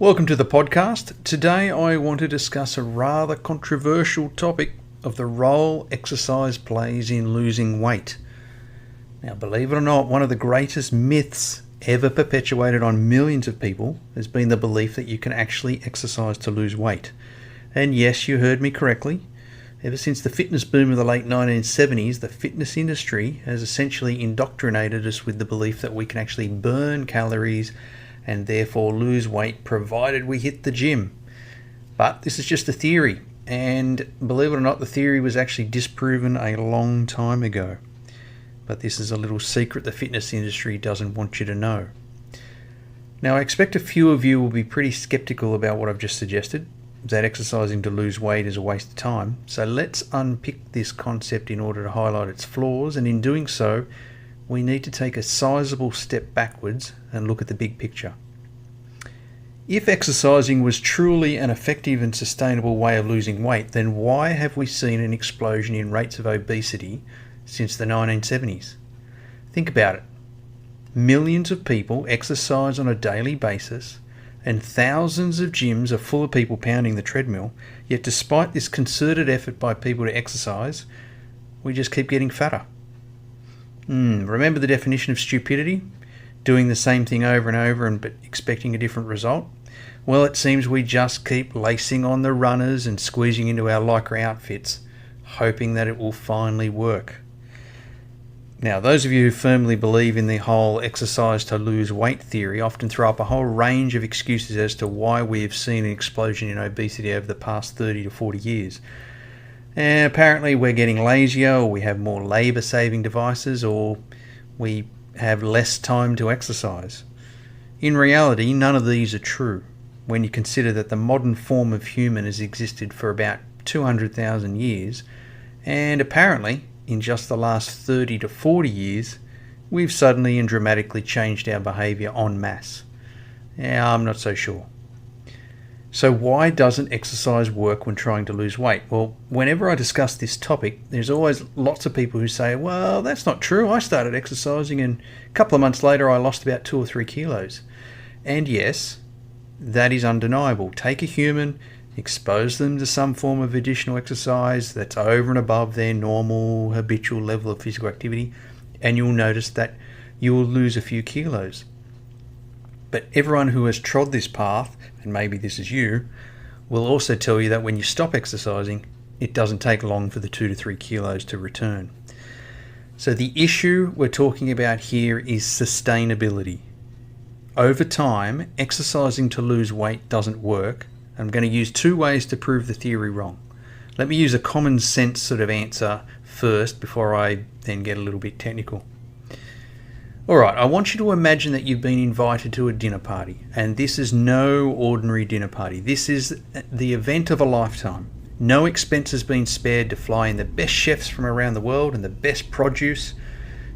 Welcome to the podcast. Today I want to discuss a rather controversial topic of the role exercise plays in losing weight. Now, believe it or not, one of the greatest myths ever perpetuated on millions of people has been the belief that you can actually exercise to lose weight. And yes, you heard me correctly. Ever since the fitness boom of the late 1970s, the fitness industry has essentially indoctrinated us with the belief that we can actually burn calories and therefore lose weight provided we hit the gym. But this is just a theory, and believe it or not, the theory was actually disproven a long time ago. But this is a little secret the fitness industry doesn't want you to know. Now, I expect a few of you will be pretty skeptical about what I've just suggested, that exercising to lose weight is a waste of time. So let's unpick this concept in order to highlight its flaws, and in doing so, we need to take a sizable step backwards and look at the big picture. If exercising was truly an effective and sustainable way of losing weight, then why have we seen an explosion in rates of obesity since the 1970s? Think about it. Millions of people exercise on a daily basis, and thousands of gyms are full of people pounding the treadmill, yet despite this concerted effort by people to exercise, we just keep getting fatter. Remember the definition of stupidity? Doing the same thing over and over but expecting a different result? Well, it seems we just keep lacing on the runners and squeezing into our lycra outfits, hoping that it will finally work. Now, those of you who firmly believe in the whole exercise to lose weight theory often throw up a whole range of excuses as to why we have seen an explosion in obesity over the past 30 to 40 years. And apparently we're getting lazier, or we have more labour-saving devices, or we have less time to exercise. In reality, none of these are true when you consider that the modern form of human has existed for about 200,000 years, and apparently, in just the last 30 to 40 years, we've suddenly and dramatically changed our behaviour en masse. Now, I'm not so sure. So why doesn't exercise work when trying to lose weight? Well, whenever I discuss this topic, there's always lots of people who say, well, that's not true. I started exercising and a couple of months later I lost about 2 or 3 kilos. And yes, that is undeniable. Take a human, expose them to some form of additional exercise that's over and above their normal habitual level of physical activity, and you'll notice that you will lose a few kilos. But everyone who has trod this path, and maybe this is you, will also tell you that when you stop exercising, it doesn't take long for the 2 to 3 kilos to return. So the issue we're talking about here is sustainability. Over time, exercising to lose weight doesn't work. I'm going to use 2 ways to prove the theory wrong. Let me use a common sense sort of answer first before I then get a little bit technical. Alright, I want you to imagine that you've been invited to a dinner party, and this is no ordinary dinner party. This is the event of a lifetime. No expense has been spared to fly in the best chefs from around the world and the best produce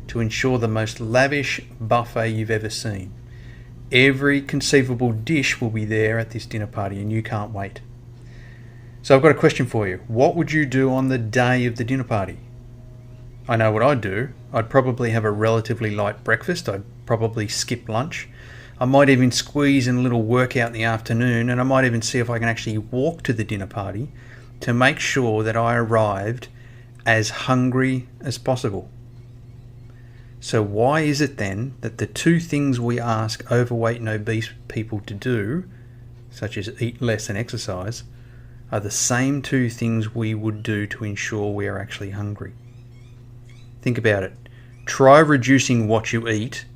to ensure the most lavish buffet you've ever seen. Every conceivable dish will be there at this dinner party, and you can't wait. So I've got a question for you. What would you do on the day of the dinner party? I know what I'd do. I'd probably have a relatively light breakfast. I'd probably skip lunch. I might even squeeze in a little workout in the afternoon, and I might even see if I can actually walk to the dinner party to make sure that I arrived as hungry as possible. So why is it then that the 2 things we ask overweight and obese people to do, such as eat less and exercise, are the same 2 things we would do to ensure we are actually hungry? Think about it. Try reducing what you eat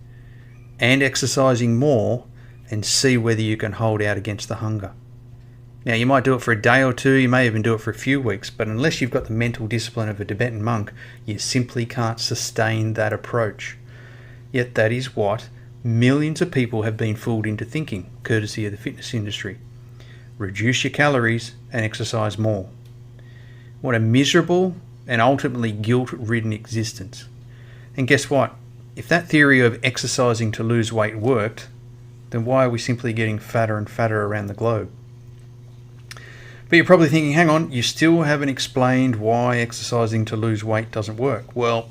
and exercising more and see whether you can hold out against the hunger. Now, you might do it for a day or 2, you may even do it for a few weeks, but unless you've got the mental discipline of a Tibetan monk, you simply can't sustain that approach. Yet that is what millions of people have been fooled into thinking, courtesy of the fitness industry. Reduce your calories and exercise more. What a miserable and ultimately guilt-ridden existence. And guess what? If that theory of exercising to lose weight worked, then why are we simply getting fatter and fatter around the globe? But you're probably thinking, hang on, you still haven't explained why exercising to lose weight doesn't work. Well,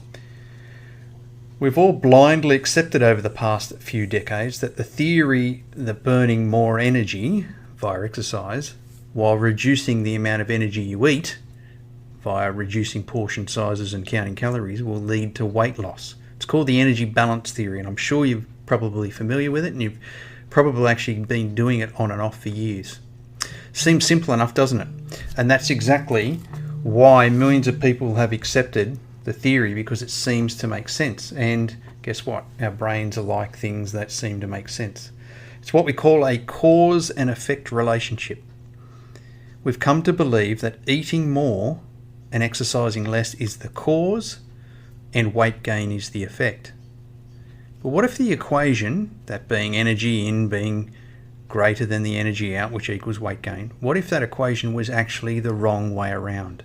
We've all blindly accepted over the past few decades that the theory that burning more energy via exercise while reducing the amount of energy you eat via reducing portion sizes and counting calories will lead to weight loss. It's called the energy balance theory, and I'm sure you're probably familiar with it, and you've probably actually been doing it on and off for years. Seems simple enough, doesn't it? And that's exactly why millions of people have accepted the theory, because it seems to make sense. And guess what? Our brains are like things that seem to make sense. It's what we call a cause and effect relationship. We've come to believe that eating more and exercising less is the cause and weight gain is the effect. But what if the equation, that being energy in being greater than the energy out, which equals weight gain, what if that equation was actually the wrong way around?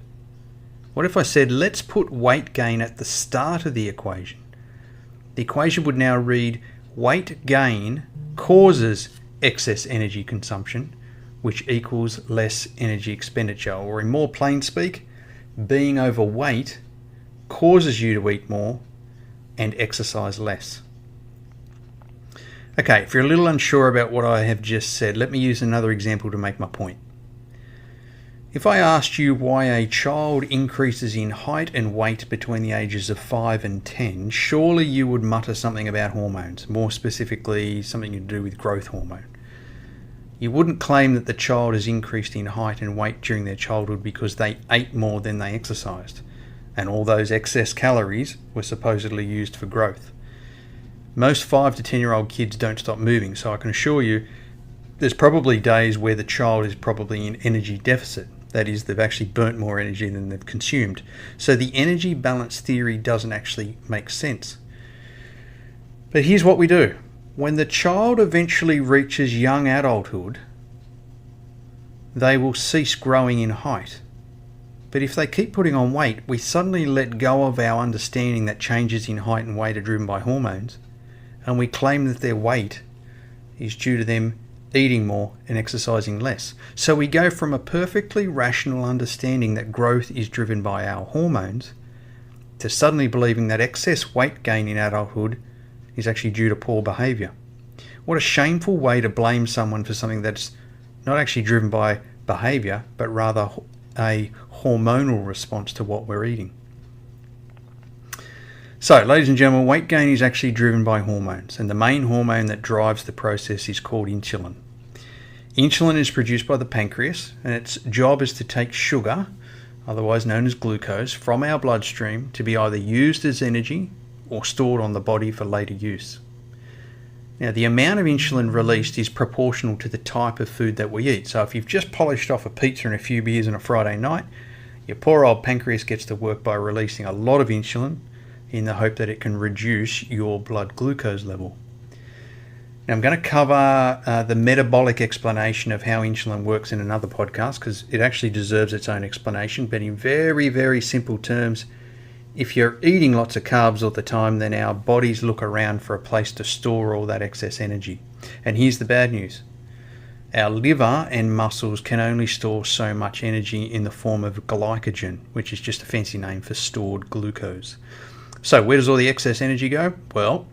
What if I said, let's put weight gain at the start of the equation? The equation would now read, weight gain causes excess energy consumption, which equals less energy expenditure. Or in more plain speak, being overweight causes you to eat more and exercise less. Okay, if you're a little unsure about what I have just said, let me use another example to make my point. If I asked you why a child increases in height and weight between the ages of 5 and 10, surely you would mutter something about hormones, more specifically something to do with growth hormone. You wouldn't claim that the child has increased in height and weight during their childhood because they ate more than they exercised, and all those excess calories were supposedly used for growth. Most 5 to 10-year-old kids don't stop moving, so I can assure you there's probably days where the child is probably in energy deficit. That is, they've actually burnt more energy than they've consumed. So the energy balance theory doesn't actually make sense. But here's what we do. When the child eventually reaches young adulthood, they will cease growing in height. But if they keep putting on weight, we suddenly let go of our understanding that changes in height and weight are driven by hormones, and we claim that their weight is due to them eating more and exercising less. So we go from a perfectly rational understanding that growth is driven by our hormones to suddenly believing that excess weight gain in adulthood is actually due to poor behaviour. What a shameful way to blame someone for something that's not actually driven by behaviour, but rather a hormonal response to what we're eating. So, ladies and gentlemen, weight gain is actually driven by hormones, and the main hormone that drives the process is called insulin. Insulin is produced by the pancreas, and its job is to take sugar, otherwise known as glucose, from our bloodstream to be either used as energy or stored on the body for later use. Now, the amount of insulin released is proportional to the type of food that we eat. So if you've just polished off a pizza and a few beers on a Friday night, your poor old pancreas gets to work by releasing a lot of insulin in the hope that it can reduce your blood glucose level. Now, I'm going to cover the metabolic explanation of how insulin works in another podcast because it actually deserves its own explanation, but in very, very simple terms, if you're eating lots of carbs all the time, then our bodies look around for a place to store all that excess energy. And here's the bad news. Our liver and muscles can only store so much energy in the form of glycogen, which is just a fancy name for stored glucose. So where does all the excess energy go? Well,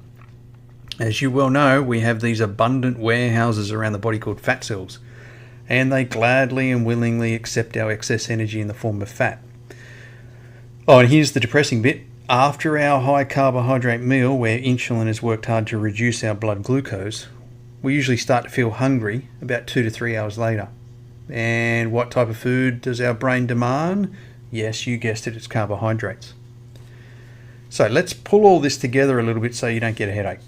as you well know, we have these abundant warehouses around the body called fat cells, and they gladly and willingly accept our excess energy in the form of fat. Oh, and here's the depressing bit. After our high carbohydrate meal, where insulin has worked hard to reduce our blood glucose, we usually start to feel hungry about 2 to 3 hours later. And what type of food does our brain demand? Yes, you guessed it, it's carbohydrates. So let's pull all this together a little bit so you don't get a headache.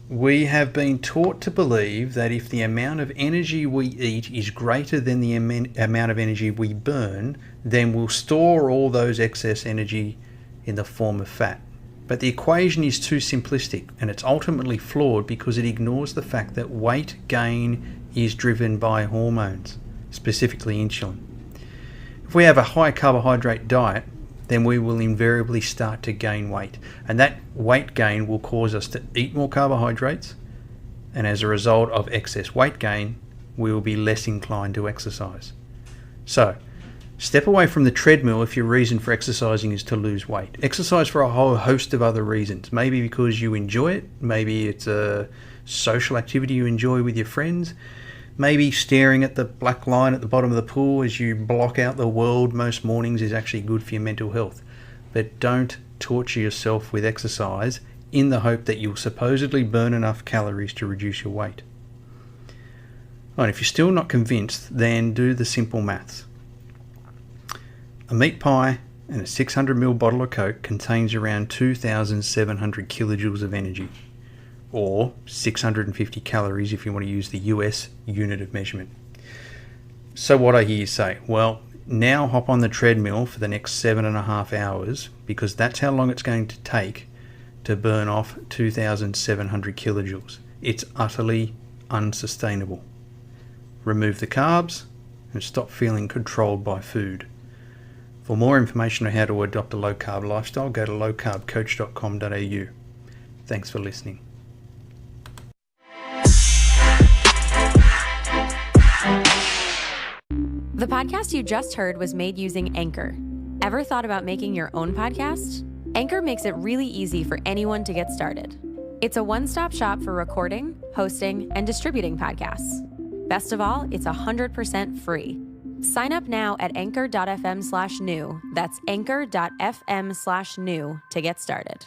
We have been taught to believe that if the amount of energy we eat is greater than the amount of energy we burn, then we'll store all those excess energy in the form of fat. But the equation is too simplistic, and it's ultimately flawed because it ignores the fact that weight gain is driven by hormones, specifically insulin. If we have a high carbohydrate diet, then we will invariably start to gain weight. And that weight gain will cause us to eat more carbohydrates. And as a result of excess weight gain, we will be less inclined to exercise. So, Step away from the treadmill if your reason for exercising is to lose weight. Exercise for a whole host of other reasons. Maybe because you enjoy it. Maybe it's a social activity you enjoy with your friends. Maybe staring at the black line at the bottom of the pool as you block out the world most mornings is actually good for your mental health. But don't torture yourself with exercise in the hope that you'll supposedly burn enough calories to reduce your weight. And if you're still not convinced, then do the simple maths. A meat pie and a 600ml bottle of Coke contains around 2,700 kilojoules of energy, or 650 calories if you want to use the US unit of measurement. So what I hear you say, well, now hop on the treadmill for the next 7.5 hours because that's how long it's going to take to burn off 2,700 kilojoules. It's utterly unsustainable. Remove the carbs and stop feeling controlled by food. For more information on how to adopt a low-carb lifestyle, go to lowcarbcoach.com.au. Thanks for listening. The podcast you just heard was made using Anchor. Ever thought about making your own podcast? Anchor makes it really easy for anyone to get started. It's a one-stop shop for recording, hosting, and distributing podcasts. Best of all, it's 100% free. Sign up now at anchor.fm/new. That's anchor.fm/new to get started.